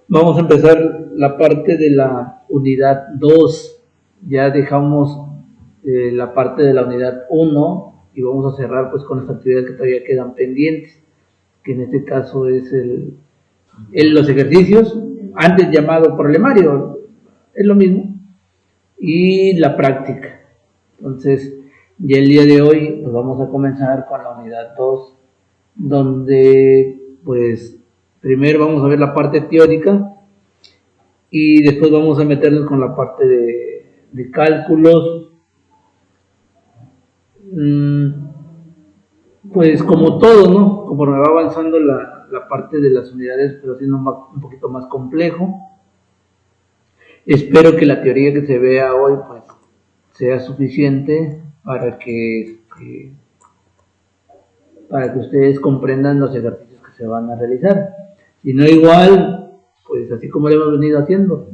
Vamos a empezar la parte de la unidad 2. Ya dejamos la parte de la unidad 1 y vamos a cerrar pues con las actividades que todavía quedan pendientes, que en este caso es los ejercicios, antes llamado problemario, es lo mismo, y la práctica. Entonces, ya el día de hoy pues vamos a comenzar con la unidad 2, donde pues primero vamos a ver la parte teórica y después vamos a meternos con la parte de cálculos. Pues como todo, ¿no? Conforme va avanzando la parte de las unidades, pero siendo un poquito más complejo. Espero que la teoría que se vea hoy pues sea suficiente para que ustedes comprendan los ejercicios que se van a realizar. Si no, igual, pues así como lo hemos venido haciendo,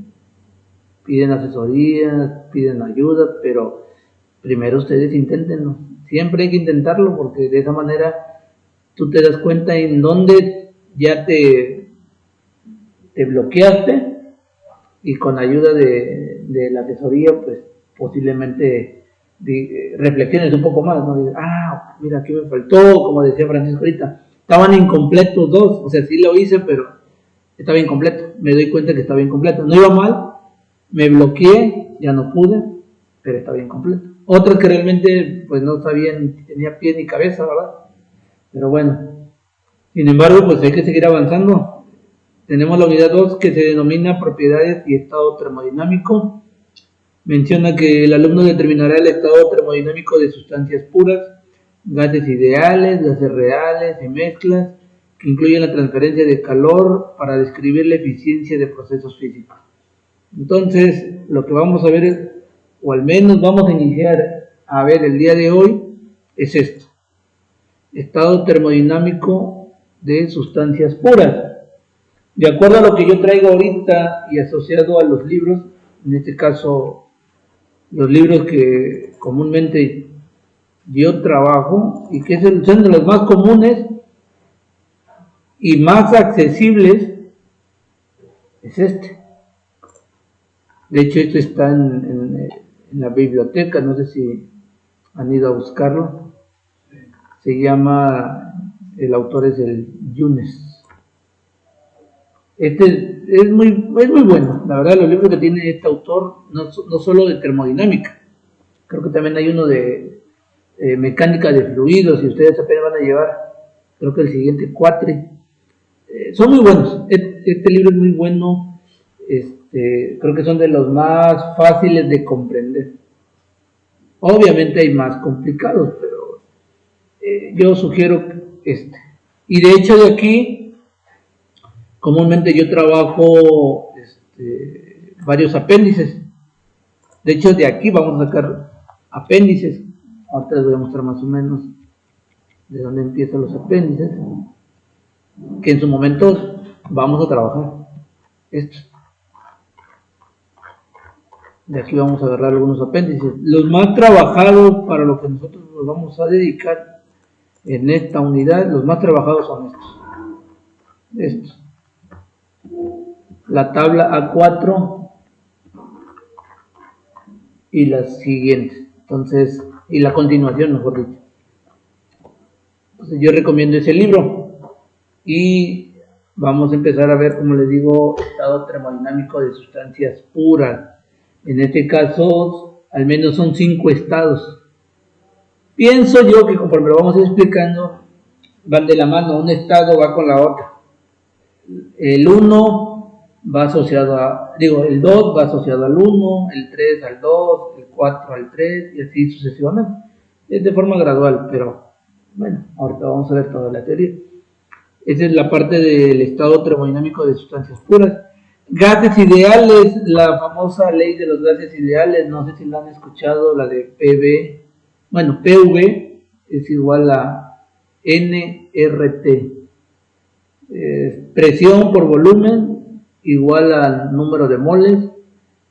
piden asesoría, piden ayuda, pero primero ustedes inténtenlo. Siempre hay que intentarlo porque de esa manera tú te das cuenta en dónde ya te bloqueaste y con ayuda de la asesoría, pues posiblemente reflexiones un poco más, ¿no? Dices, mira, aquí me faltó, como decía Francisco ahorita, estaban incompletos dos, o sea, sí lo hice, pero estaba incompleto, me doy cuenta que estaba incompleto, no iba mal, me bloqueé, ya no pude, pero estaba incompleto. Otros que realmente pues no sabían ni tenía pie ni cabeza, ¿verdad? Pero bueno, sin embargo, pues hay que seguir avanzando. Tenemos la unidad 2 que se denomina propiedades y estado termodinámico. Menciona que el alumno determinará el estado termodinámico de sustancias puras, gases ideales, gases reales y mezclas, que incluyen la transferencia de calor para describir la eficiencia de procesos físicos. Entonces, lo que vamos a ver, o al menos vamos a iniciar a ver el día de hoy, es esto: estado termodinámico de sustancias puras. De acuerdo a lo que yo traigo ahorita y asociado a los libros, en este caso los libros que comúnmente yo trabajo y que son de los más comunes y más accesibles, es este. De hecho, esto está en la biblioteca, no sé si han ido a buscarlo. Se llama, el autor es el Yunes. Este es muy bueno, la verdad, los libros que tiene este autor, no solo de termodinámica, creo que también hay uno de mecánica de fluidos, y ustedes apenas van a llevar, creo que el siguiente, Cuatri. Son muy buenos, este libro es muy bueno, creo que son de los más fáciles de comprender. Obviamente hay más complicados, pero yo sugiero este. Y de hecho de aquí, comúnmente yo trabajo varios apéndices. De hecho de aquí vamos a sacar apéndices. Ahorita les voy a mostrar más o menos de dónde empiezan los apéndices, que en su momento vamos a trabajar estos. De aquí vamos a agarrar algunos apéndices. Los más trabajados para lo que nosotros nos vamos a dedicar en esta unidad, los más trabajados son estos. La tabla A4 y las siguientes. Entonces, y la continuación, mejor dicho. Entonces, yo recomiendo ese libro. Y vamos a empezar a ver, como les digo, estado termodinámico de sustancias puras. En este caso, al menos son 5 estados. Pienso yo que conforme lo vamos a ir explicando, van de la mano, un estado va con la otra. El 1 va asociado el 2 va asociado al 1, el 3 al 2, el 4 al 3 y así sucesivamente. Es de forma gradual, pero bueno, ahorita vamos a ver toda la teoría. Esa es la parte del estado termodinámico de sustancias puras. Gases ideales, la famosa ley de los gases ideales, no sé si la han escuchado, la de PV. Bueno, PV es igual a nRT. Presión por volumen igual al número de moles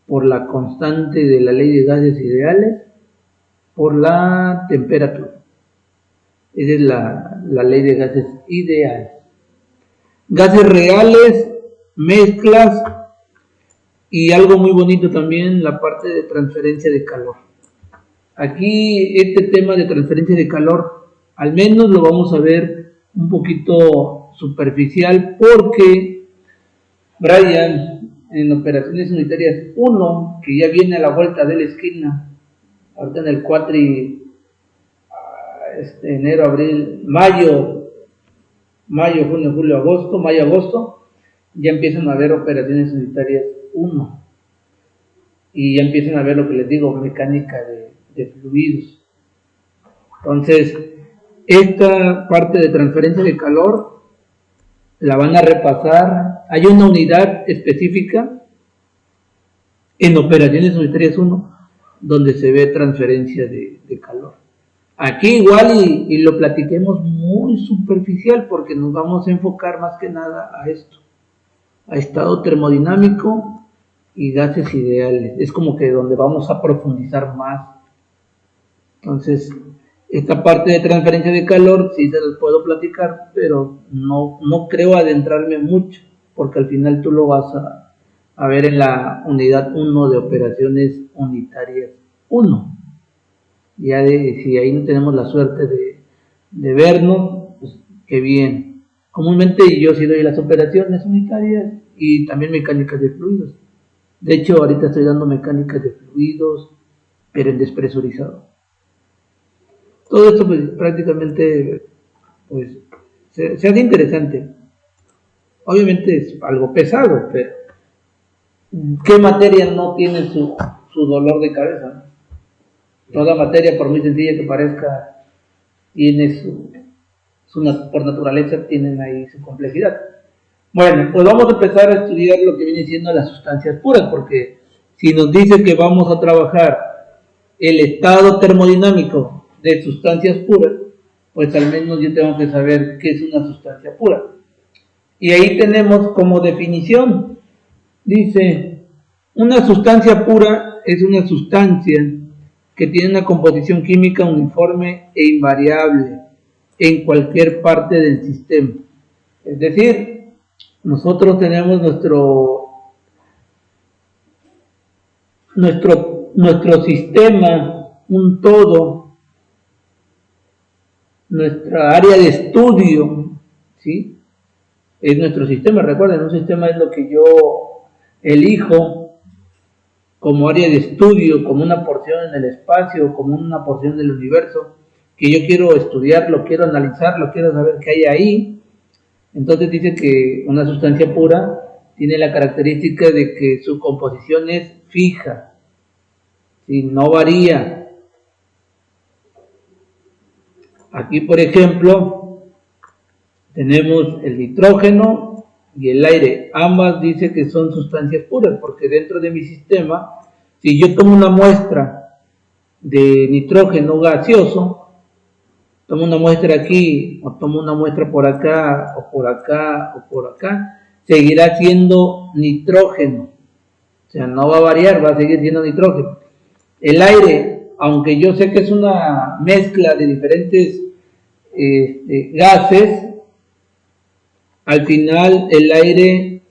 por la constante de la ley de gases ideales por la temperatura. Esa es la ley de gases ideales. Gases reales mezclas y algo muy bonito también, la parte de transferencia de calor. Aquí este tema de transferencia de calor, al menos lo vamos a ver un poquito superficial, porque Brian en operaciones unitarias 1, que ya viene a la vuelta de la esquina, ahorita en el cuatri, enero, abril, mayo, junio, julio, agosto, mayo, agosto, ya empiezan a haber operaciones unitarias 1 y ya empiezan a ver lo que les digo, mecánica de fluidos. Entonces, esta parte de transferencia de calor la van a repasar. Hay una unidad específica en operaciones unitarias 1 donde se ve transferencia de calor. Aquí igual y lo platiquemos muy superficial, porque nos vamos a enfocar más que nada a esto, a estado termodinámico y gases ideales. Es como que donde vamos a profundizar más. Entonces, esta parte de transferencia de calor sí se las puedo platicar, pero no creo adentrarme mucho, porque al final tú lo vas a ver en la unidad 1 de operaciones unitarias 1. Ya si ahí no tenemos la suerte de vernos, pues qué bien. Comúnmente yo sí doy las operaciones unitarias y también mecánicas de fluidos. De hecho, ahorita estoy dando mecánicas de fluidos, pero en despresurizado. Todo esto pues prácticamente pues se hace interesante. Obviamente es algo pesado, pero ¿qué materia no tiene su dolor de cabeza? Toda materia, por muy sencilla que parezca, tiene por naturaleza tienen ahí su complejidad. Bueno, pues vamos a empezar a estudiar lo que viene siendo las sustancias puras, porque si nos dice que vamos a trabajar el estado termodinámico de sustancias puras, pues al menos yo tengo que saber qué es una sustancia pura. Y ahí tenemos como definición, dice, una sustancia pura es una sustancia que tiene una composición química uniforme e invariable en cualquier parte del sistema. Es decir, nosotros tenemos nuestro sistema, un todo, nuestra área de estudio, ¿sí? Es nuestro sistema. Recuerden, un sistema es lo que yo elijo como área de estudio, como una porción en el espacio, como una porción del universo, que yo quiero estudiar, lo quiero analizar, lo quiero saber qué hay ahí. Entonces dice que una sustancia pura tiene la característica de que su composición es fija, ¿sí? No varía. Aquí, por ejemplo, tenemos el nitrógeno y el aire. Ambas dice que son sustancias puras, porque dentro de mi sistema, si yo tomo una muestra de nitrógeno gaseoso, tomo una muestra aquí, o tomo una muestra por acá, o por acá, o por acá, seguirá siendo nitrógeno. O sea, no va a variar, va a seguir siendo nitrógeno. El aire, aunque yo sé que es una mezcla de diferentes gases, al final el aire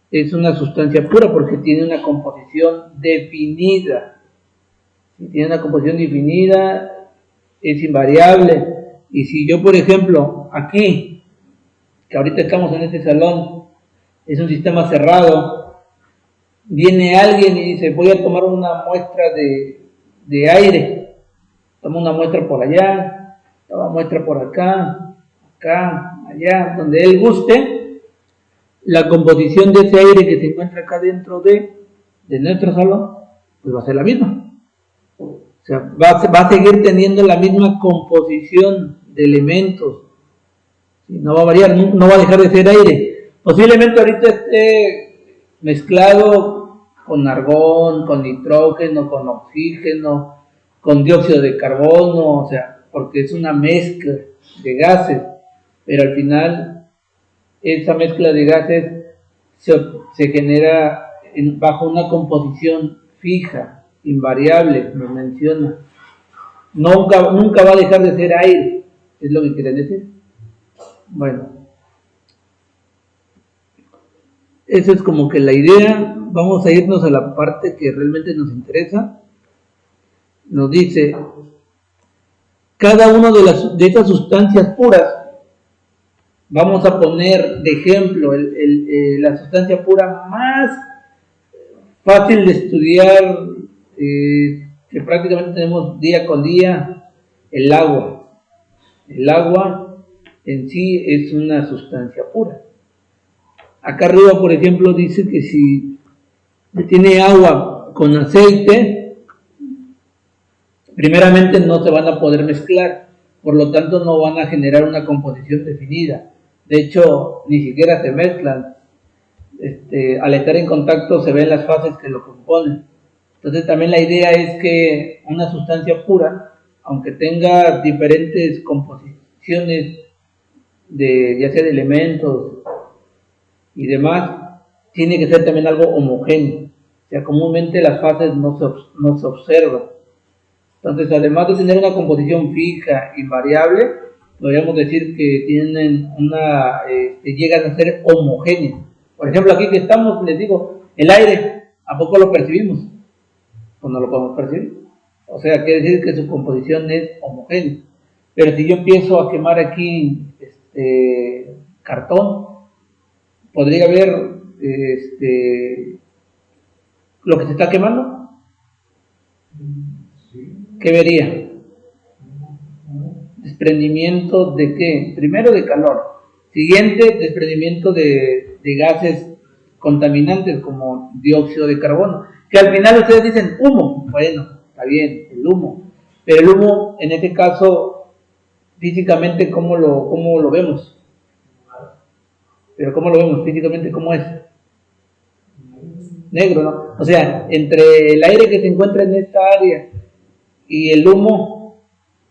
es una sustancia pura porque tiene una composición definida. Si tiene una composición definida, es invariable. Y si yo, por ejemplo, aquí, que ahorita estamos en este salón, es un sistema cerrado, viene alguien y dice, voy a tomar una muestra de aire, tomo una muestra por allá, tomo una muestra por acá, allá, donde él guste, la composición de ese aire que se encuentra acá dentro de nuestro salón, pues va a ser la misma. O sea, va a seguir teniendo la misma composición de elementos, ¿sí? No va a variar, no va a dejar de ser aire. Posiblemente ahorita esté mezclado con argón, con nitrógeno, con oxígeno, con dióxido de carbono, o sea, porque es una mezcla de gases, pero al final esa mezcla de gases se genera bajo una composición fija, invariable, nos menciona. Nunca va a dejar de ser aire, es lo que quieren decir. Bueno, Eso es como que la idea. Vamos a irnos a la parte que realmente nos interesa. Nos dice, cada una de estas sustancias puras, vamos a poner de ejemplo la sustancia pura más fácil de estudiar, que prácticamente tenemos día con día, el agua. El agua en sí es una sustancia pura. Acá arriba, por ejemplo, dice que si tiene agua con aceite, primeramente no se van a poder mezclar, por lo tanto no van a generar una composición definida. De hecho, ni siquiera se mezclan. Al estar en contacto se ven las fases que lo componen. Entonces también la idea es que una sustancia pura, aunque tenga diferentes composiciones ya sea de elementos y demás, tiene que ser también algo homogéneo. O sea, comúnmente las fases no se observan. Entonces, además de tener una composición fija y variable, podríamos decir que tienen llegan a ser homogéneas. Por ejemplo, aquí que estamos, les digo, el aire, ¿a poco lo percibimos? Pues no lo podemos percibir. O sea, quiere decir que su composición es homogénea. Pero si yo empiezo a quemar aquí cartón, podría ver lo que se está quemando. ¿Qué vería? Desprendimiento de qué? Primero de calor. Siguiente, desprendimiento de gases contaminantes como dióxido de carbono. Que al final ustedes dicen humo. Bueno, está bien, el humo. Pero el humo, en este caso, físicamente, ¿cómo lo vemos? Pero ¿cómo lo vemos físicamente? ¿Cómo es? Negro, ¿no? O sea, entre el aire que se encuentra en esta área y el humo,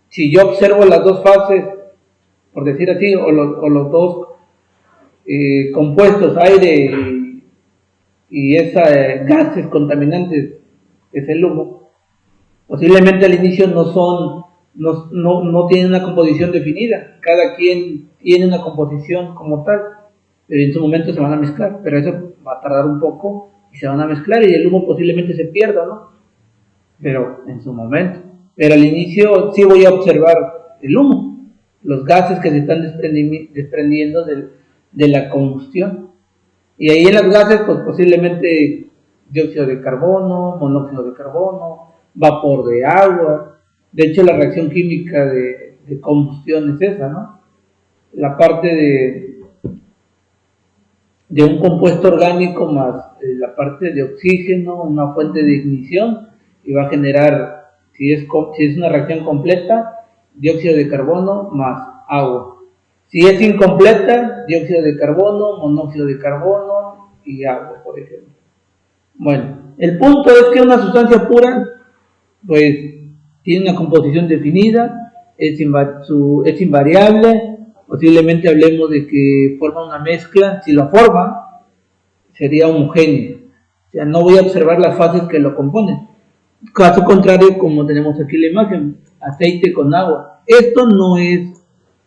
si yo observo las dos fases, por decir así, o los dos compuestos, aire y gases contaminantes, que es el humo, posiblemente al inicio no tienen una composición definida, cada quien tiene una composición como tal, pero en su momento se van a mezclar, pero eso va a tardar un poco y se van a mezclar y el humo posiblemente se pierda, ¿no? Pero en su momento. Pero al inicio sí voy a observar el humo, los gases que se están desprendiendo de la combustión. Y ahí en los gases, pues posiblemente dióxido de carbono, monóxido de carbono, vapor de agua. De hecho, la reacción química de combustión es esa, ¿no? La parte de un compuesto orgánico más la parte de oxígeno, una fuente de ignición, y va a generar, si es una reacción completa, dióxido de carbono más agua. Si es incompleta, dióxido de carbono, monóxido de carbono y agua, por ejemplo. Bueno, el punto es que una sustancia pura, pues, tiene una composición definida, es invariable, posiblemente hablemos de que forma una mezcla. Si lo forma, sería homogéneo. O sea, no voy a observar las fases que lo componen. Caso contrario, como tenemos aquí la imagen, aceite con agua. Esto no es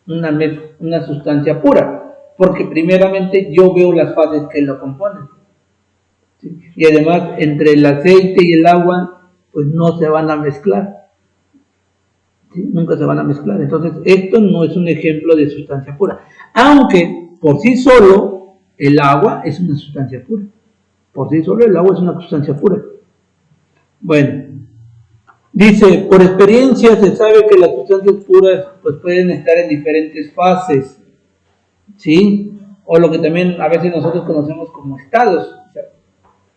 una sustancia pura, porque primeramente yo veo las fases que lo componen. ¿Sí? Y además, entre el aceite y el agua, pues no se van a mezclar. ¿Sí? Nunca se van a mezclar. Entonces, esto no es un ejemplo de sustancia pura. Aunque, por sí solo, el agua es una sustancia pura. Por sí solo, el agua es una sustancia pura. Bueno, dice, por experiencia se sabe que las sustancias puras pues pueden estar en diferentes fases, ¿sí? O lo que también a veces nosotros conocemos como estados, o sea,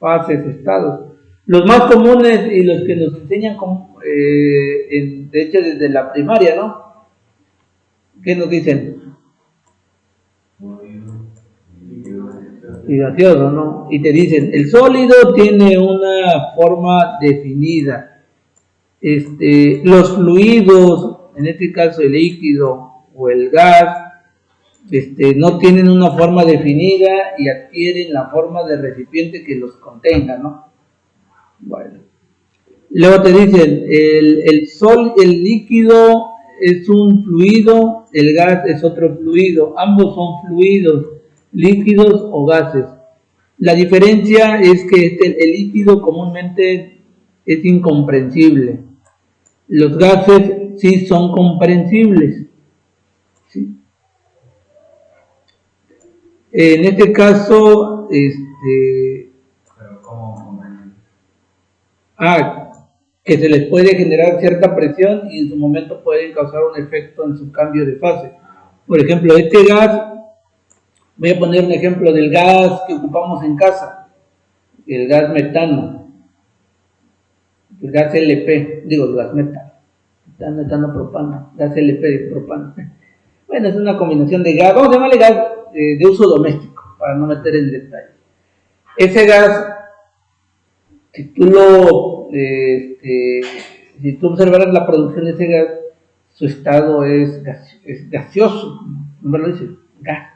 fases, estados. Los más comunes y los que nos enseñan, de hecho desde la primaria, ¿no? ¿Qué nos dicen? Y gaseoso, ¿no? Y te dicen, el sólido tiene una forma definida. Los fluidos, en este caso el líquido o el gas, no tienen una forma definida y adquieren la forma del recipiente que los contenga, ¿no? Bueno. Luego te dicen, el líquido es un fluido, el gas es otro fluido, ambos son fluidos, líquidos o gases. La diferencia es que el líquido comúnmente es incomprensible. Los gases sí son comprensibles. ¿Sí? En este caso, Pero ¿cómo? que se les puede generar cierta presión y en su momento pueden causar un efecto en su cambio de fase. Por ejemplo, este gas, voy a poner un ejemplo del gas que ocupamos en casa, el gas metano, el gas LP, digo, el gas metano propano, gas LP de propano. Bueno, es una combinación de gas, vamos a llamarle gas de uso doméstico, para no meter en detalle. Ese gas, si tú observaras la producción de ese gas, su estado es gaseoso, como lo dice, gas.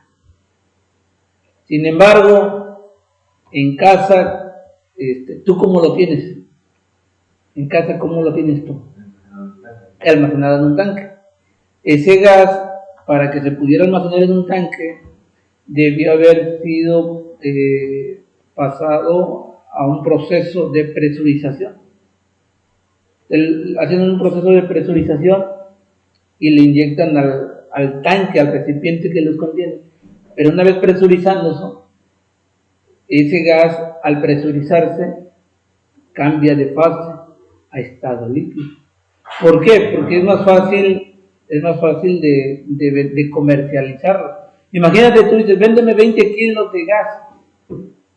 Sin embargo, en casa, ¿tú cómo lo tienes? En casa, ¿cómo lo tienes tú? Almacenado en un tanque. Ese gas, para que se pudiera almacenar en un tanque, debió haber sido pasado a un proceso de presurización. Hacen un proceso de presurización y le inyectan al tanque, al recipiente que los contiene. Pero una vez presurizándose, ese gas, al presurizarse, cambia de fase a estado líquido. ¿Por qué? Porque es más fácil de comercializarlo. Imagínate, tú dices, véndeme 20 kilos de gas.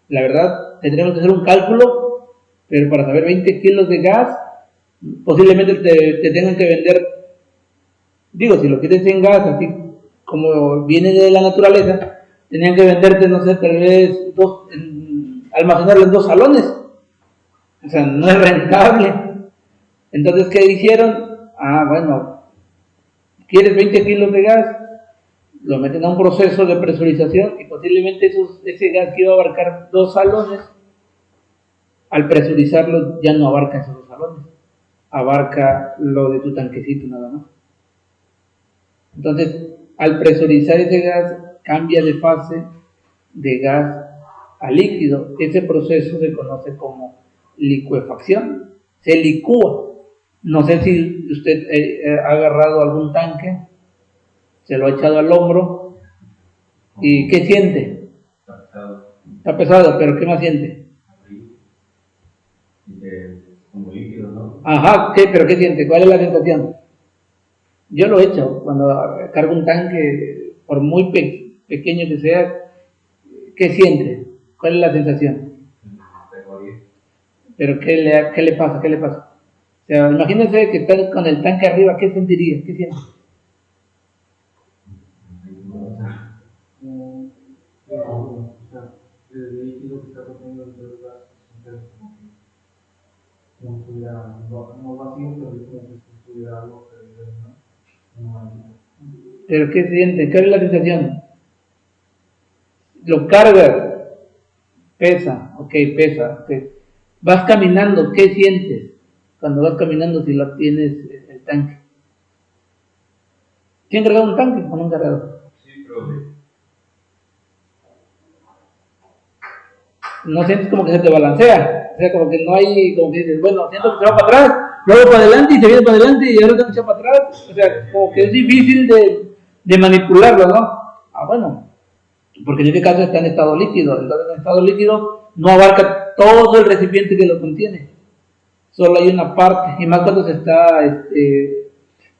La verdad, tendremos que hacer un cálculo, pero para saber 20 kilos de gas, posiblemente te tengan que vender, digo, si lo quieres en gas, así como viene de la naturaleza, tenían que venderte, no sé, tal vez almacenarlo en 2 salones. O sea, no es rentable. Entonces, ¿qué hicieron? Bueno, ¿quieres 20 kilos de gas? Lo meten a un proceso de presurización y posiblemente ese gas que iba a abarcar 2 salones, al presurizarlo ya no abarca esos 2 salones, abarca lo de tu tanquecito nada más. Entonces, al presurizar ese gas, cambia de fase de gas a líquido. Ese proceso se conoce como licuefacción, se licúa. No sé si usted ha agarrado algún tanque, se lo ha echado al hombro y ¿qué siente? Está pesado, pero ¿qué más siente? Como líquido, ¿no? Ajá, pero ¿qué siente? ¿Cuál es la sensación? Yo lo he hecho cuando cargo un tanque, por muy pequeño que sea, ¿qué siente? ¿Cuál es la sensación? Pero ¿qué le pasa? ¿Qué le pasa? O sea, imagínense que está con el tanque arriba, ¿qué sentiría? ¿Qué siente? El líquido que está conteniendo dentro del gas, como si estuviera no vacío, pero es como si estuviera algo perdido, ¿no? ¿Pero qué siente? ¿Qué es la sensación? Lo cargas, pesa, pesa. Okay. Vas caminando, ¿qué sientes cuando vas caminando si lo tienes el tanque? ¿Quién cargado un tanque o no han cargado? Sí, pero no sientes como que se te balancea, o sea, como que no hay, como que dices, bueno, siento que se va para atrás, luego para adelante y se viene para adelante y ahora tengo que echar para atrás, o sea, como que es difícil de manipularlo, ¿no? Bueno, porque en este caso está en estado líquido, entonces en estado líquido no abarca todo el recipiente que lo contiene, solo hay una parte, y más cuando se está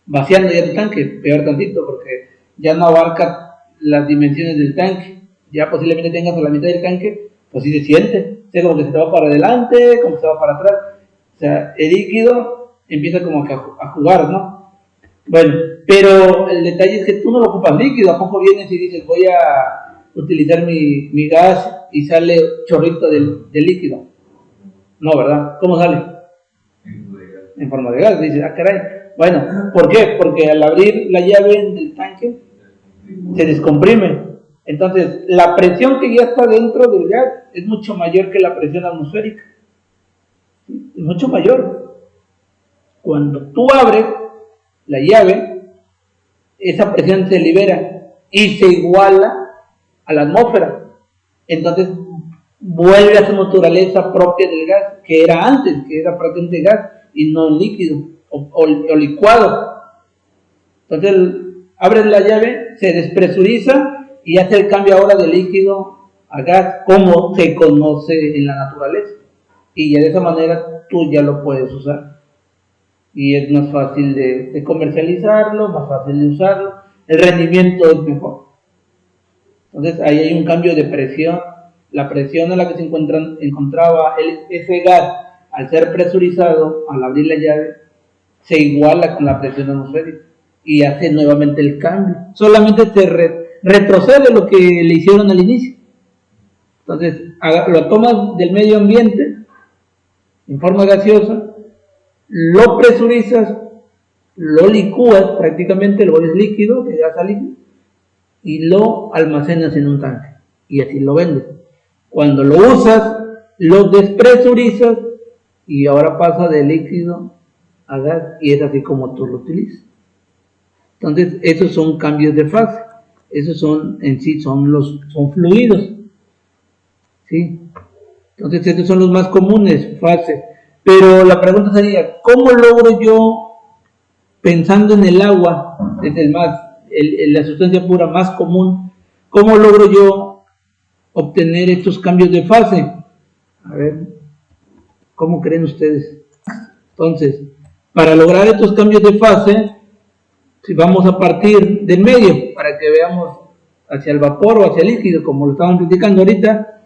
vaciando ya el tanque, peor tantito, porque ya no abarca las dimensiones del tanque, ya posiblemente tengas a la mitad del tanque, pues sí se siente, o sea, como que se te va para adelante, como que se va para atrás, o sea, el líquido empieza como que a jugar, ¿no? Bueno, pero el detalle es que tú no lo ocupas líquido, ¿a poco vienes y dices voy a utilizar mi gas y sale chorrito del líquido? No, ¿verdad? ¿Cómo sale? En forma de gas, dices, caray. Bueno, ¿por qué? Porque al abrir la llave del tanque se descomprime. Entonces, la presión que ya está dentro del gas es mucho mayor que la presión atmosférica. Es mucho mayor. Cuando tú abres la llave, esa presión se libera y se iguala a la atmósfera. Entonces, vuelve a su naturaleza propia del gas, que era antes, que era prácticamente gas y no líquido o licuado. Entonces abres la llave, se despresuriza y hace el cambio ahora de líquido a gas, como se conoce en la naturaleza. Y ya de esa manera tú ya lo puedes usar. Y es más fácil de comercializarlo, más fácil de usarlo, el rendimiento es mejor. Entonces ahí hay un cambio de presión. La presión a la que se encontraba ese gas al ser presurizado, al abrir la llave, se iguala con la presión atmosférica y hace nuevamente el cambio. Solamente se retrocede lo que le hicieron al inicio. Entonces lo tomas del medio ambiente en forma gaseosa, lo presurizas, lo licúas prácticamente, lo vuelves líquido, de gas a líquido, y lo almacenas en un tanque y así lo vendes. Cuando lo usas, lo despresurizas y ahora pasa de líquido a gas y es así como tú lo utilizas. Entonces esos son cambios de fase, esos son en sí son fluidos, ¿sí? Entonces estos son los más comunes, fase. Pero la pregunta sería, ¿cómo logro yo, pensando en el agua, es la sustancia pura más común, cómo logro yo obtener estos cambios de fase? A ver, ¿cómo creen ustedes? Entonces, para lograr estos cambios de fase, si vamos a partir del medio, para que veamos hacia el vapor o hacia el líquido, como lo estaban platicando ahorita,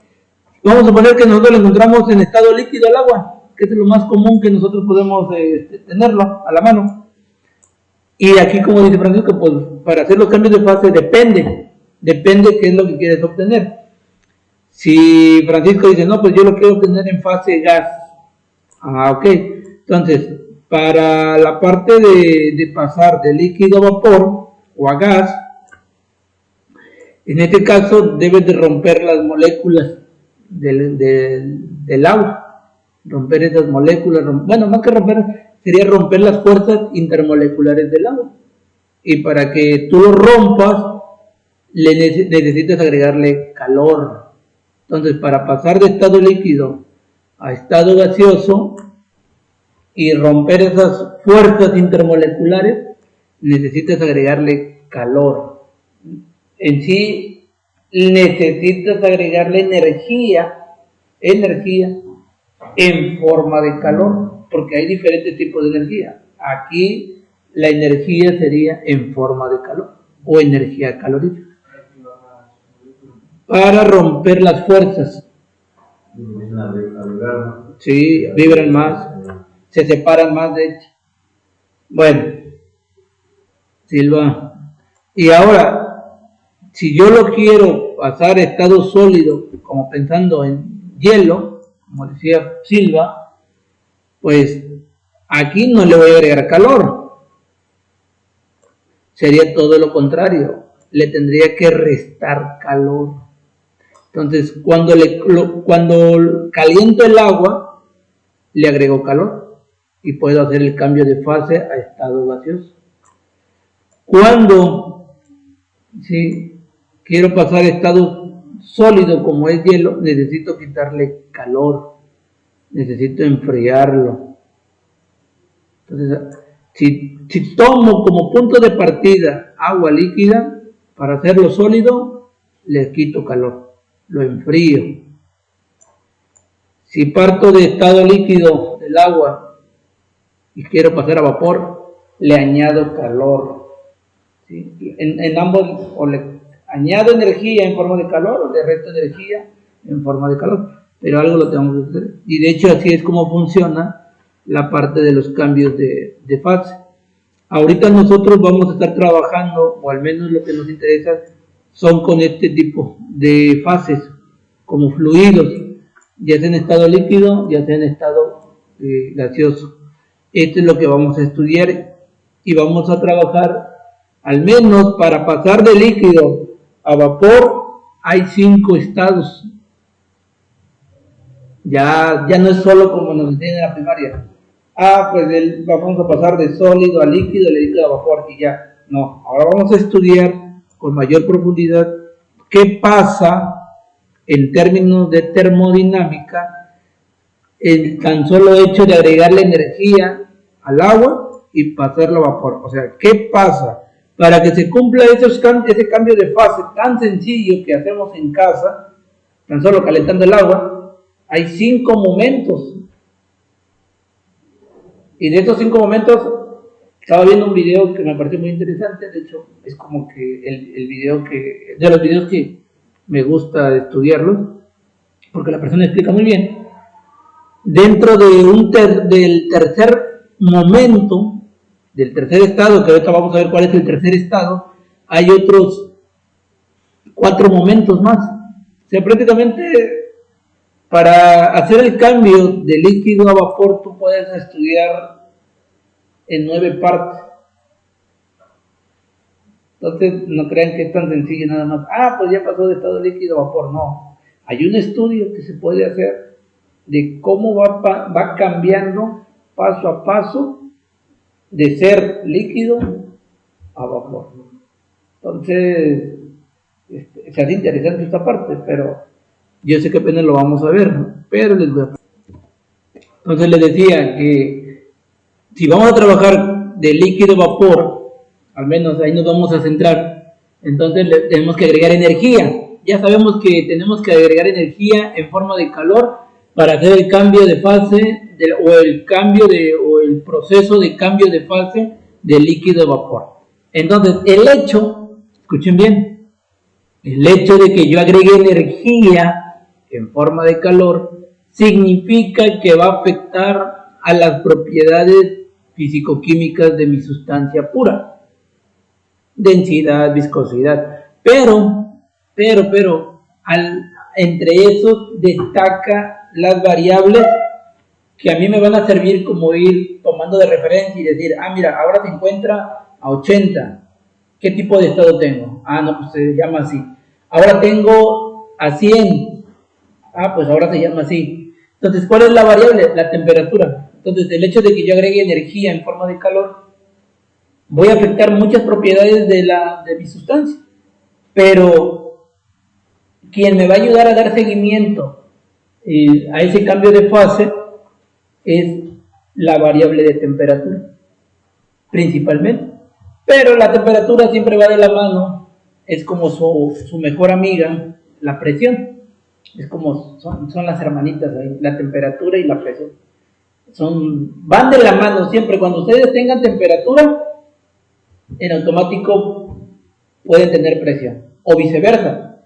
vamos a suponer que nosotros lo encontramos en estado líquido al agua, que es lo más común que nosotros podemos tenerlo a la mano. Y aquí, como dice Francisco, pues para hacer los cambios de fase depende qué es lo que quieres obtener. Si Francisco dice, no, pues yo lo quiero obtener en fase gas. Ok. Entonces, para la parte de pasar de líquido a vapor o a gas, en este caso debes de romper las moléculas del agua. Romper esas moléculas, bueno, más que romper, sería romper las fuerzas intermoleculares del agua. Y para que tú lo rompas, necesitas agregarle calor. Entonces, para pasar de estado líquido a estado gaseoso y romper esas fuerzas intermoleculares, necesitas agregarle calor. En sí, necesitas agregarle energía en forma de calor, porque hay diferentes tipos de energía. Aquí la energía sería en forma de calor o energía calorífica para romper las fuerzas. Sí, vibran más, se separan más, de hecho. Bueno, Silva, y ahora, si yo lo quiero pasar a estado sólido, como pensando en hielo, como decía Silva, pues aquí no le voy a agregar calor, sería todo lo contrario, le tendría que restar calor. Entonces cuando caliento el agua, le agrego calor y puedo hacer el cambio de fase a estado gaseoso. Cuando quiero pasar a estado sólido como es hielo, necesito quitarle calor, necesito enfriarlo. Entonces, si tomo como punto de partida agua líquida, para hacerlo sólido, le quito calor, lo enfrío. Si parto de estado líquido del agua y quiero pasar a vapor, le añado calor. ¿Sí? En ambos, o le añado energía en forma de calor o le resto energía en forma de calor, pero algo lo tenemos que hacer. Y de hecho así es como funciona la parte de los cambios de fase. Ahorita nosotros vamos a estar trabajando, o al menos lo que nos interesa son con este tipo de fases, como fluidos, ya sea en estado líquido, ya sea en estado gaseoso. Esto es lo que vamos a estudiar y vamos a trabajar, al menos para pasar de líquido a vapor, hay 5 estados. Ya no es solo como nos enseñan en la primaria. Pues vamos a pasar de sólido a líquido, de líquido a vapor y ya. No, ahora vamos a estudiar con mayor profundidad qué pasa en términos de termodinámica, el tan solo hecho de agregarle energía al agua y pasarlo a vapor. O sea, ¿qué pasa? Para que se cumpla ese cambio de fase tan sencillo que hacemos en casa, tan solo calentando el agua, hay 5 momentos. Y de estos 5 momentos, estaba viendo un video que me pareció muy interesante. De hecho, es como que el video de los videos que me gusta estudiarlos, porque la persona explica muy bien. Dentro de del tercer momento, del tercer estado, que ahorita vamos a ver cuál es el tercer estado, hay otros 4 momentos más. O sea, prácticamente para hacer el cambio de líquido a vapor, tú puedes estudiar en 9 partes. Entonces, no crean que es tan sencillo nada más. Pues ya pasó de estado líquido a vapor. No. Hay un estudio que se puede hacer de cómo va cambiando paso a paso de ser líquido a vapor. Entonces, se hace interesante esta parte, pero yo sé que apenas lo vamos a ver, ¿no? Pero les voy a... Entonces les decía que si vamos a trabajar de líquido a vapor, al menos ahí nos vamos a centrar, entonces tenemos que agregar energía. Ya sabemos que tenemos que agregar energía en forma de calor para hacer el cambio de fase o el proceso de cambio de fase de líquido a vapor. Entonces, escuchen bien, el hecho de que yo agregue energía en forma de calor significa que va a afectar a las propiedades físico-químicas de mi sustancia pura, densidad, viscosidad, pero entre esos destaca las variables que a mí me van a servir como ir tomando de referencia y decir, mira, ahora se encuentra a 80, ¿qué tipo de estado tengo? No, pues se llama así. Ahora tengo a 100, pues ahora se llama así. Entonces, ¿cuál es la variable? La temperatura. Entonces, el hecho de que yo agregue energía en forma de calor, voy a afectar muchas propiedades de mi sustancia, pero quien me va a ayudar a dar seguimiento a ese cambio de fase es la variable de temperatura, principalmente. Pero la temperatura siempre va de la mano, es como su mejor amiga, la presión. Es como son las hermanitas ahí, la temperatura y la presión. Van de la mano siempre. Cuando ustedes tengan temperatura, en automático pueden tener presión, o viceversa.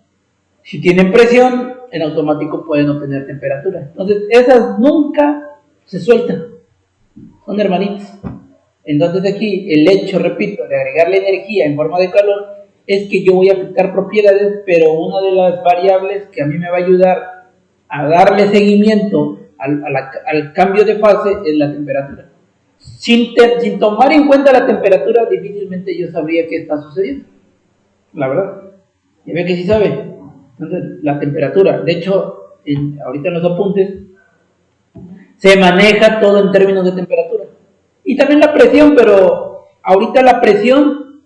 Si tienen presión, en automático pueden obtener temperatura. Entonces, esas nunca se sueltan, son hermanitas. Entonces aquí, el hecho, repito, de agregarle energía en forma de calor, es que yo voy a afectar propiedades, pero una de las variables que a mí me va a ayudar a darle seguimiento al cambio de fase es la temperatura. Sin tomar en cuenta la temperatura, difícilmente yo sabría qué está sucediendo. La verdad. Ya ve que sí sabe. Entonces, la temperatura. De hecho, ahorita en los apuntes, se maneja todo en términos de temperatura. Y también la presión, pero ahorita la presión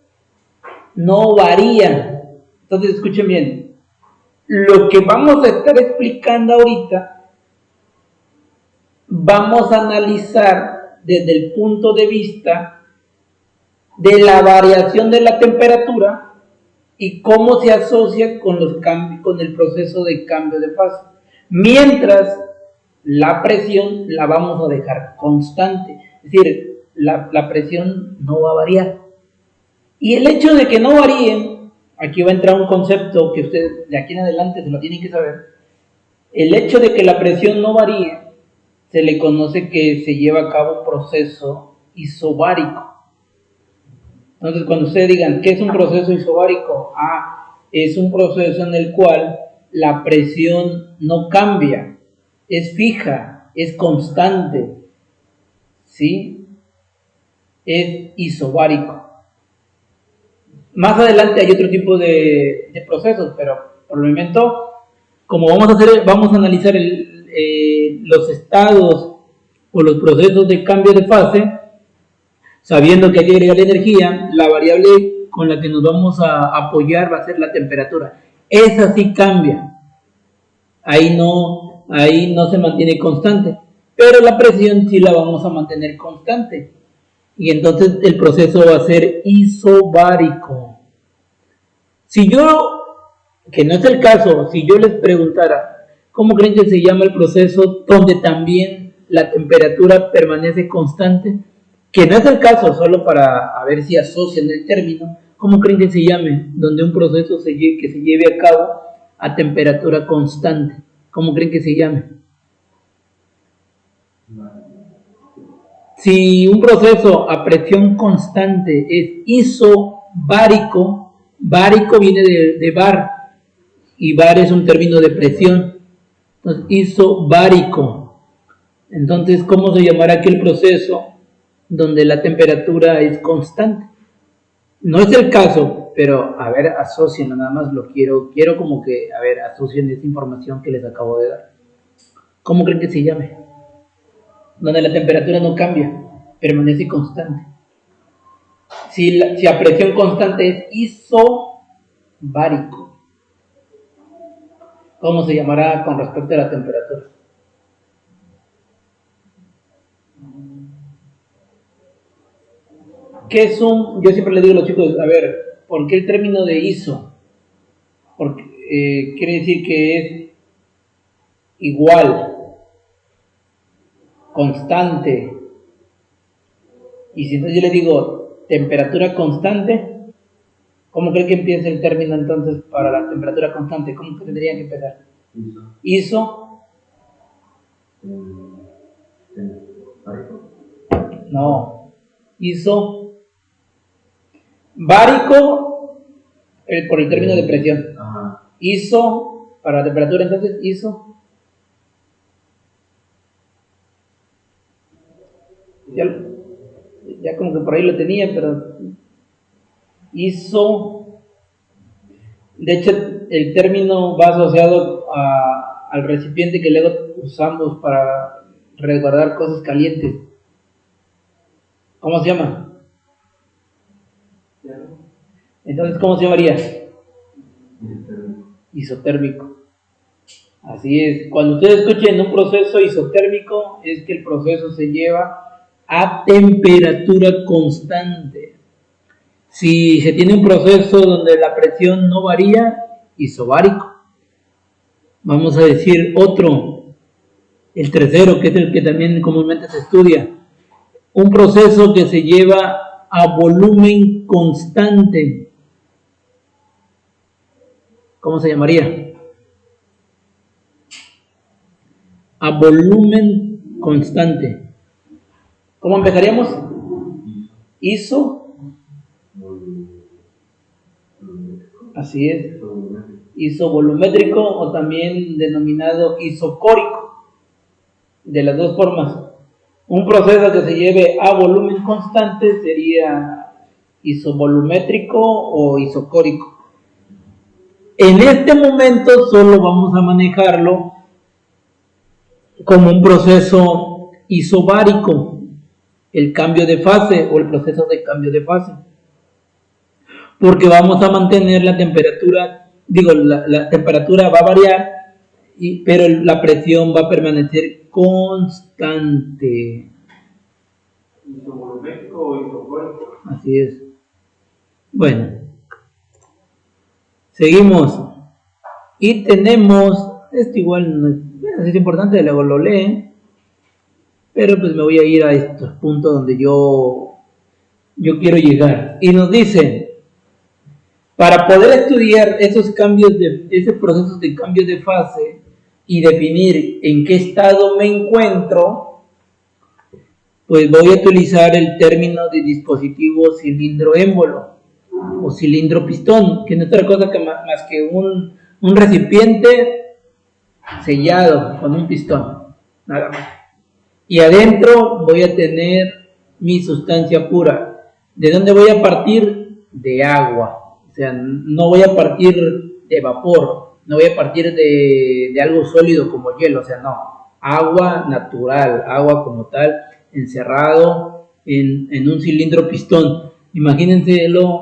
no varía. Entonces, escuchen bien. Lo que vamos a estar explicando ahorita, vamos a analizar desde el punto de vista de la variación de la temperatura y cómo se asocia con el proceso de cambio de fase. Mientras la presión la vamos a dejar constante, es decir, la presión no va a variar. Y el hecho de que no varíen, aquí va a entrar un concepto que ustedes de aquí en adelante se lo tienen que saber. El hecho de que la presión no varíe, se le conoce que se lleva a cabo un proceso isobárico. Entonces, cuando ustedes digan, ¿qué es un proceso isobárico? Es un proceso en el cual la presión no cambia, es fija, es constante, ¿sí? Es isobárico. Más adelante hay otro tipo de procesos, pero por el momento, como vamos a analizar los estados o los procesos de cambio de fase, sabiendo que hay que agregar energía, la variable con la que nos vamos a apoyar va a ser la temperatura. Esa sí cambia. ahí no se mantiene constante, pero la presión sí la vamos a mantener constante, y entonces el proceso va a ser isobárico. Si yo, que no es el caso, si yo les preguntara, ¿cómo creen que se llama el proceso donde también la temperatura permanece constante? Que no es el caso, solo para ver si asocian el término. ¿Cómo creen que se llame? Donde un proceso que se lleve a cabo a temperatura constante. ¿Cómo creen que se llame? Si un proceso a presión constante es isobárico, bárico viene de bar, y bar es un término de presión. Entonces, isobárico. Entonces, ¿cómo se llamará aquel proceso donde la temperatura es constante? No es el caso, pero a ver, asocien, nada más lo quiero como que, a ver, asocien esta información que les acabo de dar. ¿Cómo creen que se llame? Donde la temperatura no cambia, permanece constante. Si a presión constante es isobárico, ¿cómo se llamará con respecto a la temperatura? ¿Qué es yo siempre le digo a los chicos, a ver, ¿por qué el término de iso? Porque quiere decir que es igual, constante. Y si entonces yo le digo temperatura constante, ¿cómo cree que empieza el término entonces para la temperatura constante? ¿Cómo tendría que empezar? ISO. No. ISO. Bárico por el término de presión. ISO para la temperatura, entonces ISO. Ya como que por ahí lo tenía, pero ISO. De hecho, el término va asociado al recipiente que luego usamos para resguardar cosas calientes. ¿Cómo se llama? Entonces, ¿cómo se llamaría? Isotérmico. Así es. Cuando ustedes escuchen un proceso isotérmico, es que el proceso se lleva a temperatura constante. Si se tiene un proceso donde la presión no varía, isobárico. Vamos a decir otro, el tercero, que es el que también comúnmente se estudia. Un proceso que se lleva a volumen constante. ¿Cómo se llamaría? A volumen constante. ¿Cómo empezaríamos? ISO. Así es. Isovolumétrico o también denominado isocórico. De las dos formas. Un proceso que se lleve a volumen constante sería isovolumétrico o isocórico. En este momento solo vamos a manejarlo como un proceso isobárico, el cambio de fase o el proceso de cambio de fase, porque vamos a mantener la temperatura, la temperatura va a variar, pero la presión va a permanecer constante. ¿Isovolumétrico o isocórico? Así es. Bueno, seguimos. Y tenemos, esto igual es importante, luego lo leen, pero pues me voy a ir a estos puntos donde yo quiero llegar. Y nos dice, para poder estudiar esos procesos de cambio de fase y definir en qué estado me encuentro, pues voy a utilizar el término de dispositivo cilindro-émbolo o cilindro-pistón, que no es otra cosa que más que un recipiente sellado con un pistón, nada más. Y adentro voy a tener mi sustancia pura. ¿De dónde voy a partir? De agua. O sea, no voy a partir de vapor, no voy a partir de algo sólido como hielo, o sea, no. Agua natural, agua como tal, encerrado en un cilindro pistón. Imagínenselo,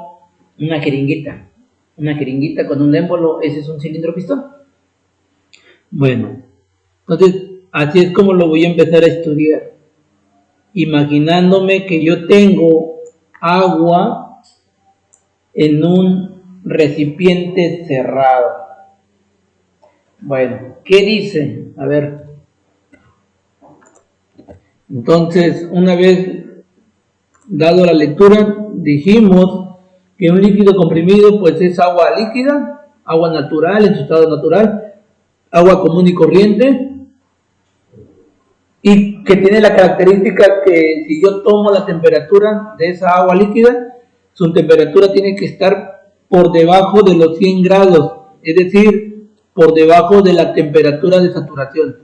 una jeringuita con un émbolo, ese es un cilindro pistón. Bueno, entonces así es como lo voy a empezar a estudiar, imaginándome que yo tengo agua en un recipiente cerrado. Bueno, ¿qué dice? A ver. Entonces, una vez dado la lectura, dijimos que un líquido comprimido pues es agua líquida, agua natural en su estado natural, agua común y corriente, y que tiene la característica que si yo tomo la temperatura de esa agua líquida, su temperatura tiene que estar por debajo de los 100 grados, es decir, por debajo de la temperatura de saturación.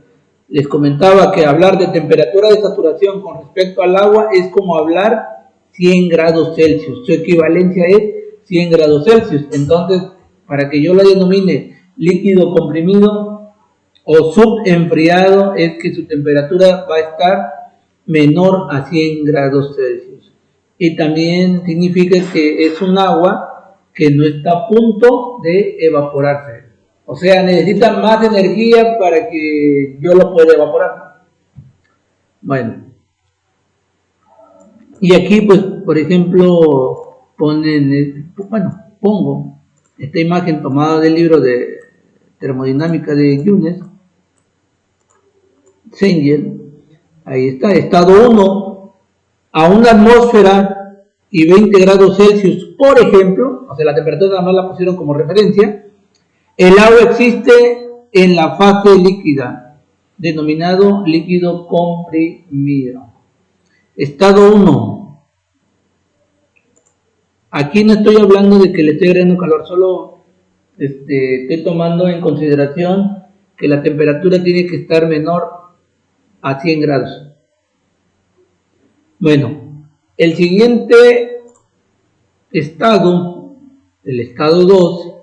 Les comentaba que hablar de temperatura de saturación con respecto al agua es como hablar 100 grados Celsius, su equivalencia es 100 grados Celsius. Entonces, para que yo la denomine líquido comprimido o subenfriado, es que su temperatura va a estar menor a 100 grados Celsius. Y también significa que es un agua que no está a punto de evaporarse. O sea, necesita más energía para que yo lo pueda evaporar. Bueno. Y aquí, pues, por ejemplo, pongo esta imagen tomada del libro de termodinámica de Yunes, Sengel. Ahí está, estado 1, a una atmósfera y 20 grados Celsius, por ejemplo, o sea, la temperatura nada más la pusieron como referencia. El agua existe en la fase líquida, denominado líquido comprimido. Estado 1. Aquí no estoy hablando de que le estoy agregando calor, solo estoy tomando en consideración que la temperatura tiene que estar menor a 100 grados. Bueno, el siguiente estado, el estado 2,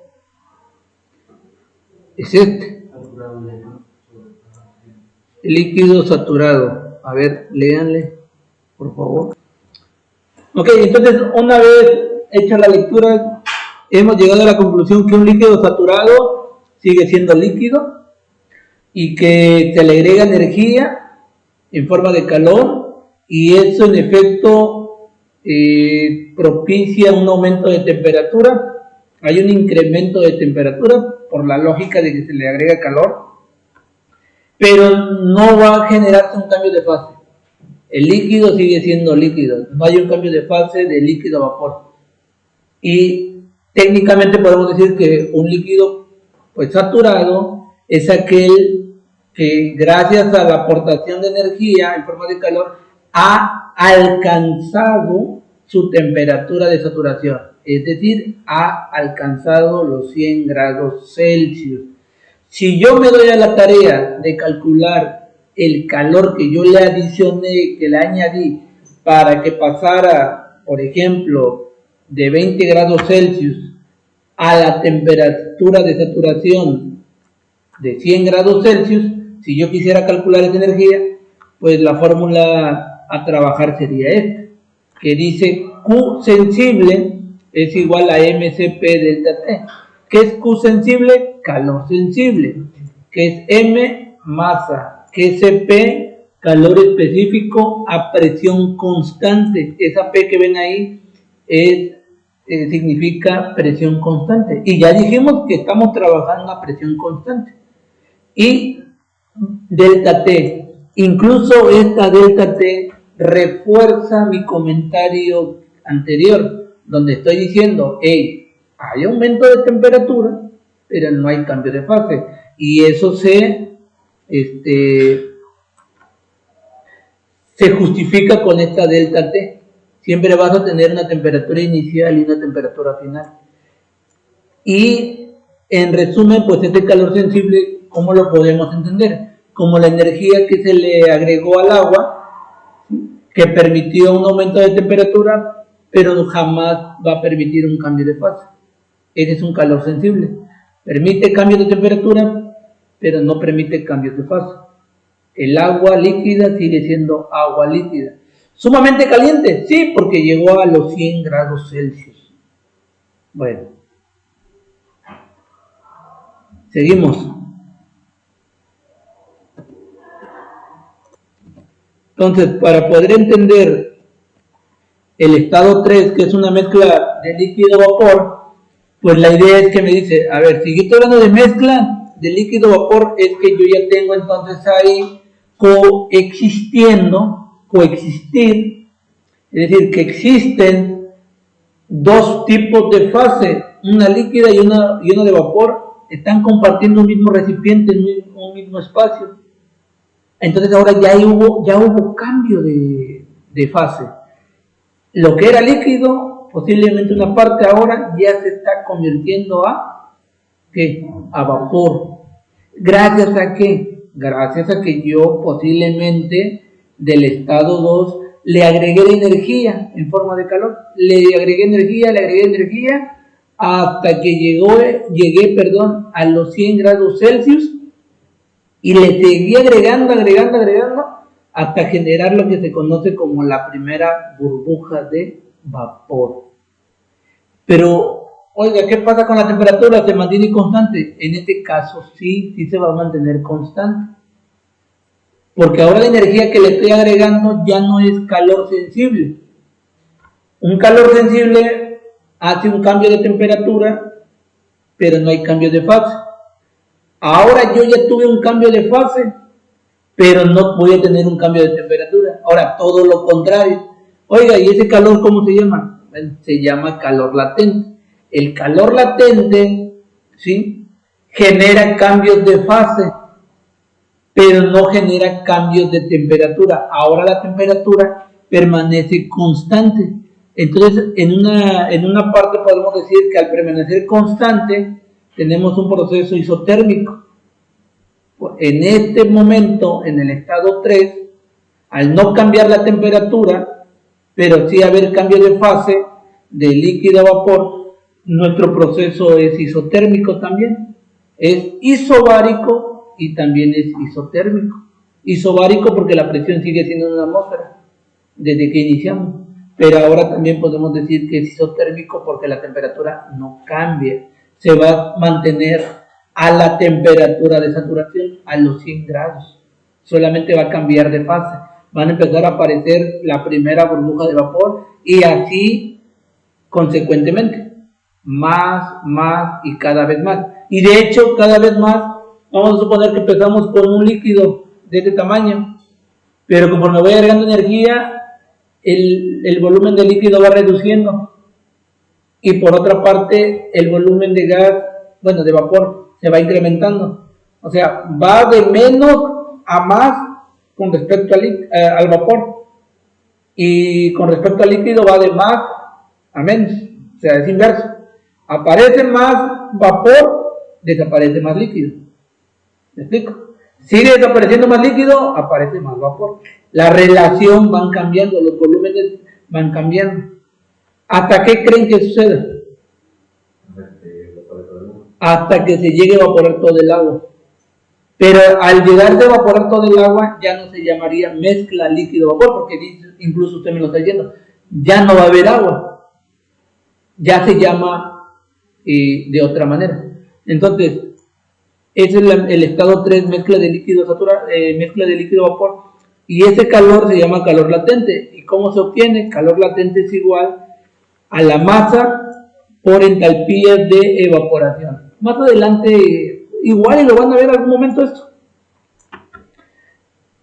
es este, líquido saturado. A ver, léanle, por favor. Ok, entonces una vez hecha la lectura, hemos llegado a la conclusión que un líquido saturado sigue siendo líquido y que se le agrega energía en forma de calor, y eso en efecto propicia un aumento de temperatura. Hay un incremento de temperatura por la lógica de que se le agrega calor, pero no va a generarse un cambio de fase. El líquido sigue siendo líquido, no hay un cambio de fase de líquido a vapor. Y técnicamente podemos decir que un líquido pues saturado es aquel que gracias a la aportación de energía en forma de calor ha alcanzado su temperatura de saturación, es decir, ha alcanzado los 100 grados Celsius. Si yo me doy a la tarea de calcular el calor que yo le adicioné, que le añadí, para que pasara, por ejemplo, de 20 grados Celsius a la temperatura de saturación de 100 grados Celsius, si yo quisiera calcular esa energía, pues la fórmula a trabajar sería esta, que dice Q sensible es igual a mCp delta T. ¿Qué es Q sensible? Calor sensible. ¿Qué es M? Masa. ¿Qué es Cp? Calor específico a presión constante. Esa P que ven ahí significa presión constante. Y ya dijimos que estamos trabajando a presión constante. Y delta T. Incluso esta delta T refuerza mi comentario anterior, donde estoy diciendo, hey, hay aumento de temperatura, pero no hay cambio de fase. Y eso se justifica con esta delta T. Siempre vas a tener una temperatura inicial y una temperatura final. Y en resumen, pues este calor sensible, ¿cómo lo podemos entender? Como la energía que se le agregó al agua, que permitió un aumento de temperatura, pero jamás va a permitir un cambio de fase. Ese es un calor sensible. Permite cambios de temperatura, pero no permite cambios de fase. El agua líquida sigue siendo agua líquida. ¿Sumamente caliente? Sí, porque llegó a los 100 grados Celsius. Bueno. Seguimos. Entonces, para poder entender el estado 3, que es una mezcla de líquido-vapor, pues la idea es que me dice, a ver, si yo estoy hablando de mezcla de líquido-vapor, es que yo ya tengo entonces ahí coexistir, es decir, que existen dos tipos de fase, una líquida y una de vapor, están compartiendo un mismo recipiente, un mismo espacio. Entonces ahora ya hubo cambio de fase. Lo que era líquido, posiblemente una parte ahora ya se está convirtiendo a vapor. ¿Gracias a qué? Gracias a que yo posiblemente del estado 2 le agregué energía en forma de calor. Le agregué energía hasta que llegué a los 100 grados Celsius y le seguí agregando hasta generar lo que se conoce como la primera burbuja de vapor. Pero, oiga, ¿qué pasa con la temperatura? ¿Se mantiene constante? En este caso sí se va a mantener constante. Porque ahora la energía que le estoy agregando ya no es calor sensible. Un calor sensible hace un cambio de temperatura, pero no hay cambio de fase. Ahora yo ya tuve un cambio de fase, pero no voy a tener un cambio de temperatura. Ahora, todo lo contrario. Oiga, ¿y ese calor cómo se llama? Bueno, se llama calor latente. El calor latente, ¿sí?, genera cambios de fase, pero no genera cambios de temperatura. Ahora la temperatura permanece constante. Entonces, en una parte podemos decir que al permanecer constante, tenemos un proceso isotérmico. En este momento, en el estado 3, al no cambiar la temperatura, pero sí haber cambio de fase de líquido a vapor, nuestro proceso es isotérmico también. Es isobárico y también es isotérmico. Isobárico porque la presión sigue siendo en una atmósfera desde que iniciamos, pero ahora también podemos decir que es isotérmico porque la temperatura no cambia, se va a mantener a la temperatura de saturación, a los 100 grados, solamente va a cambiar de fase, van a empezar a aparecer la primera burbuja de vapor y así consecuentemente, más y cada vez más. Y de hecho, cada vez más, vamos a suponer que empezamos con un líquido de este tamaño, pero conforme voy agregando energía, el volumen de líquido va reduciendo y por otra parte el volumen de gas, de vapor, se va incrementando. O sea, va de menos a más con respecto al vapor y con respecto al líquido va de más a menos, o sea, es inverso. Aparece más vapor, desaparece más líquido. ¿Me explico? Sigue desapareciendo más líquido, aparece más vapor. La relación van cambiando, los volúmenes van cambiando. ¿Hasta qué creen que suceda? Hasta que se llegue a evaporar todo el agua. Pero al llegar a evaporar todo el agua, ya no se llamaría mezcla líquido-vapor, porque incluso usted me lo está diciendo, ya no va a haber agua. Ya se llama de otra manera. Entonces, ese es el estado 3, mezcla de líquido-vapor. Y ese calor se llama calor latente. ¿Y cómo se obtiene? Calor latente es igual a la masa por entalpía de evaporación. Más adelante, igual y lo van a ver en algún momento esto.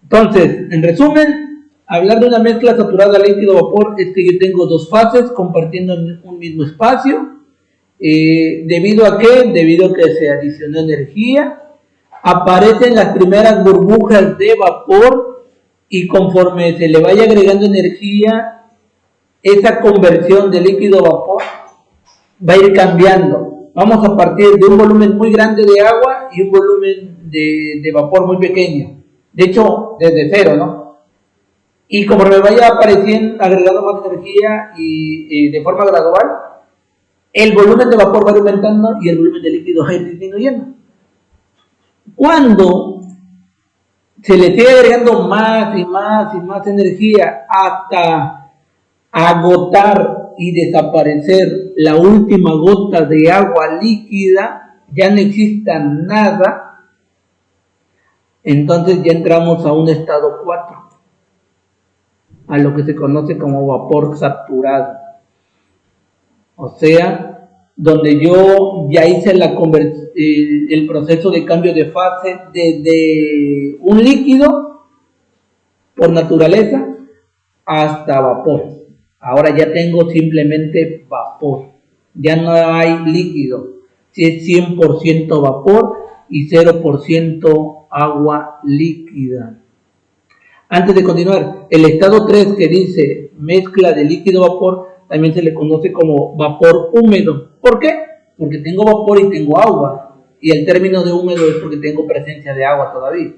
Entonces, en resumen, hablar de una mezcla saturada líquido-vapor es que yo tengo dos fases compartiendo un mismo espacio. ¿Debido a qué? Debido a que se adicionó energía, aparecen las primeras burbujas de vapor y conforme se le vaya agregando energía, esa conversión de líquido a vapor va a ir cambiando. Vamos a partir de un volumen muy grande de agua y un volumen de vapor muy pequeño. De hecho, desde cero, ¿no? Y conforme vaya apareciendo, agregando más energía y de forma gradual, el volumen de vapor va aumentando y el volumen de líquido va a ir disminuyendo. Cuando se le sigue agregando más y más energía hasta agotar y desaparecer la última gota de agua líquida, ya no exista nada, entonces ya entramos a un estado 4. a lo que se conoce como vapor saturado. O sea, donde yo ya hice el proceso de cambio de fase de un líquido por naturaleza hasta vapor. Ahora ya tengo simplemente vapor, ya no hay líquido, si es 100% vapor y 0% agua líquida. Antes de continuar, el estado 3 que dice mezcla de líquido-vapor también se le conoce como vapor húmedo. ¿Por qué? Porque tengo vapor y tengo agua, y el término de húmedo es porque tengo presencia de agua todavía,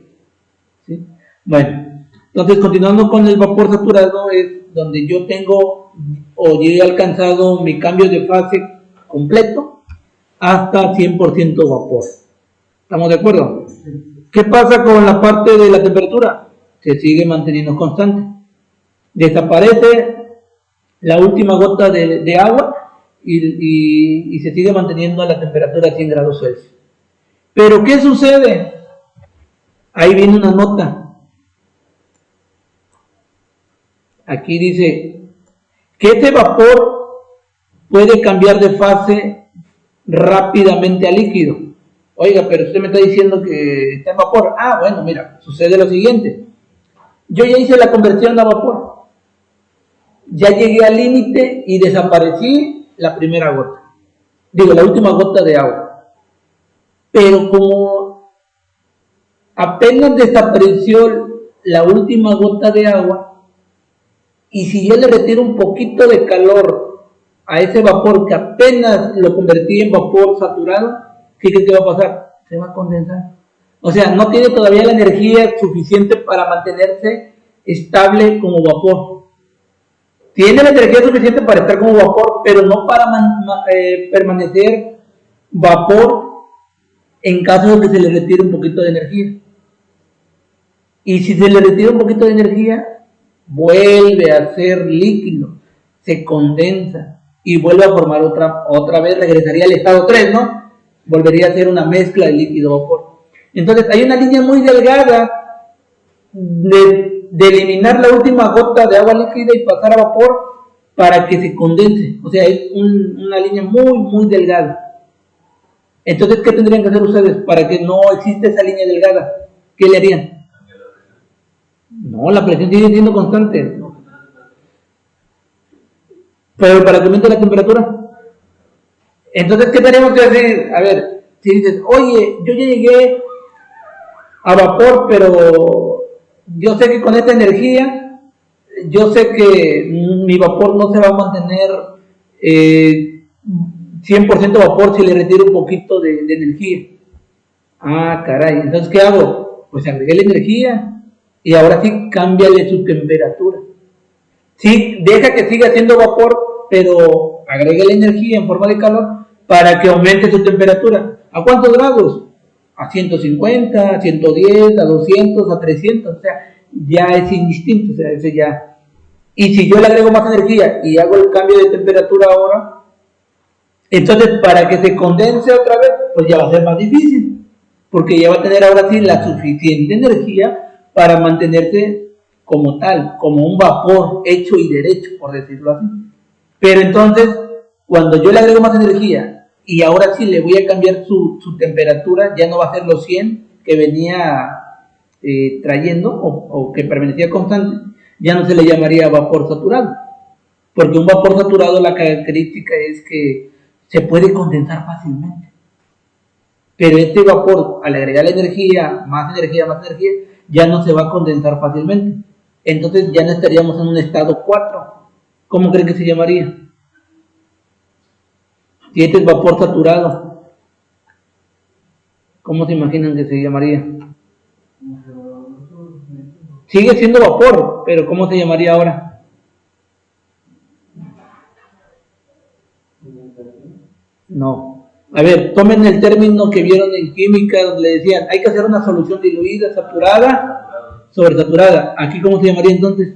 ¿sí? Bueno, entonces continuando con el vapor saturado es donde yo tengo o yo he alcanzado mi cambio de fase completo hasta 100% vapor. ¿Estamos de acuerdo? ¿Qué pasa con la parte de la temperatura? Se sigue manteniendo constante. Desaparece la última gota de agua y se sigue manteniendo a la temperatura 100 grados Celsius. Pero ¿qué sucede? Ahí viene una nota. Aquí dice que este vapor puede cambiar de fase rápidamente a líquido. Oiga, pero usted me está diciendo que está en vapor. Ah, bueno, mira, sucede lo siguiente. Yo ya hice la conversión a vapor. Ya llegué al límite y desaparecí la primera gota. Digo, la última gota de agua. Pero como apenas desapareció la última gota de agua, y si yo le retiro un poquito de calor a ese vapor que apenas lo convertí en vapor saturado, ¿qué crees que va a pasar? Se va a condensar. O sea, no tiene todavía la energía suficiente para mantenerse estable como vapor. Tiene la energía suficiente para estar como vapor, pero no para permanecer vapor en caso de que se le retire un poquito de energía. Y si se le retira un poquito de energía, vuelve a ser líquido, se condensa y vuelve a formar otra vez, regresaría al estado 3, ¿no? Volvería a ser una mezcla de líquido-vapor. Entonces hay una línea muy delgada de eliminar la última gota de agua líquida y pasar a vapor para que se condense. O sea, es una línea muy, muy delgada. Entonces, ¿qué tendrían que hacer ustedes para que no exista esa línea delgada? ¿Qué le harían? No, la presión sigue siendo constante. Pero para que aumente la temperatura. Entonces, ¿qué tenemos que decir? A ver, si dices, oye, yo ya llegué a vapor, pero yo sé que con esta energía, yo sé que mi vapor no se va a mantener 100% vapor si le retiro un poquito de energía. Ah, caray, entonces, ¿qué hago? Pues agregué la energía y ahora sí, cámbiale su temperatura. Sí, deja que siga siendo vapor, pero agregue la energía en forma de calor para que aumente su temperatura. ¿A cuántos grados? A 150, a 110, a 200, a 300. O sea, ya es indistinto. O sea, ese ya. Y si yo le agrego más energía y hago el cambio de temperatura ahora, entonces para que se condense otra vez, pues ya va a ser más difícil. Porque ya va a tener ahora sí la suficiente energía para mantenerse como tal, como un vapor hecho y derecho, por decirlo así. Pero entonces, cuando yo le agrego más energía y ahora sí le voy a cambiar su temperatura, ya no va a ser los 100 que venía trayendo o que permanecía constante, ya no se le llamaría vapor saturado. Porque un vapor saturado, la característica es que se puede condensar fácilmente. Pero este vapor, al agregar la energía, ya no se va a condensar fácilmente. Entonces ya no estaríamos en un estado 4. ¿Cómo creen que se llamaría? Si este es vapor saturado, ¿cómo se imaginan que se llamaría? Sigue siendo vapor, pero ¿cómo se llamaría ahora? No. A ver, tomen el término que vieron en química, donde le decían, hay que hacer una solución diluida, saturada, sobresaturada. ¿Aquí cómo se llamaría entonces?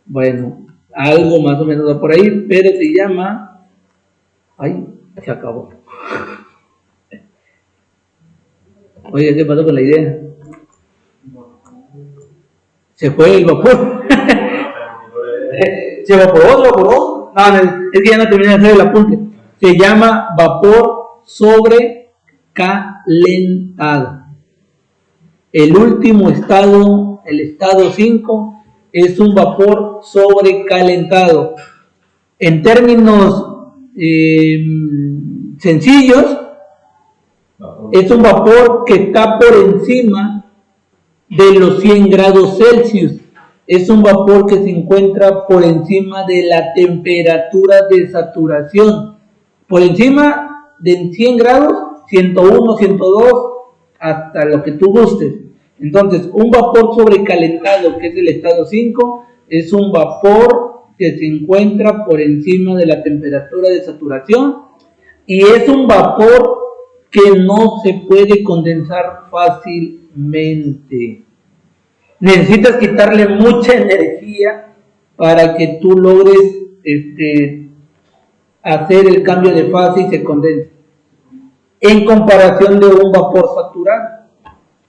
Bueno, algo más o menos va por ahí, pero se llama... Ay, se acabó. Oye, ¿qué pasó con la idea? Se fue el vapor. ¿Se evaporó? No, es que ya no terminé de hacer el apunte. Se llama vapor sobrecalentado. El último estado, el estado 5, es un vapor sobrecalentado. En términos sencillos, es un vapor que está por encima de los 100 grados Celsius. Es un vapor que se encuentra por encima de la temperatura de saturación. Por encima de 100 grados, 101, 102, hasta lo que tú gustes. Entonces, un vapor sobrecalentado, que es el estado 5, es un vapor que se encuentra por encima de la temperatura de saturación y es un vapor que no se puede condensar fácilmente. Necesitas quitarle mucha energía para que tú logres hacer el cambio de fase y se condense. En comparación de un vapor saturado.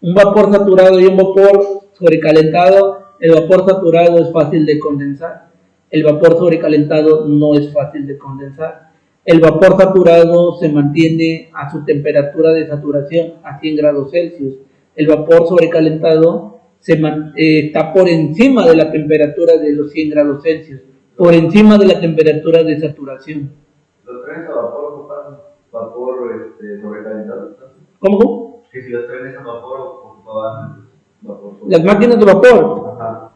Un vapor saturado y un vapor sobrecalentado, el vapor saturado es fácil de condensar. El vapor sobrecalentado no es fácil de condensar. El vapor saturado se mantiene a su temperatura de saturación a 100 grados Celsius. El vapor sobrecalentado está por encima de la temperatura de los 100 grados Celsius, por encima de la temperatura de saturación. ¿Los trenes a vapor ocupan sobrecalentado? ¿Cómo? Que si los trenes a vapor ocupaban vapor. Las máquinas de vapor. Ajá.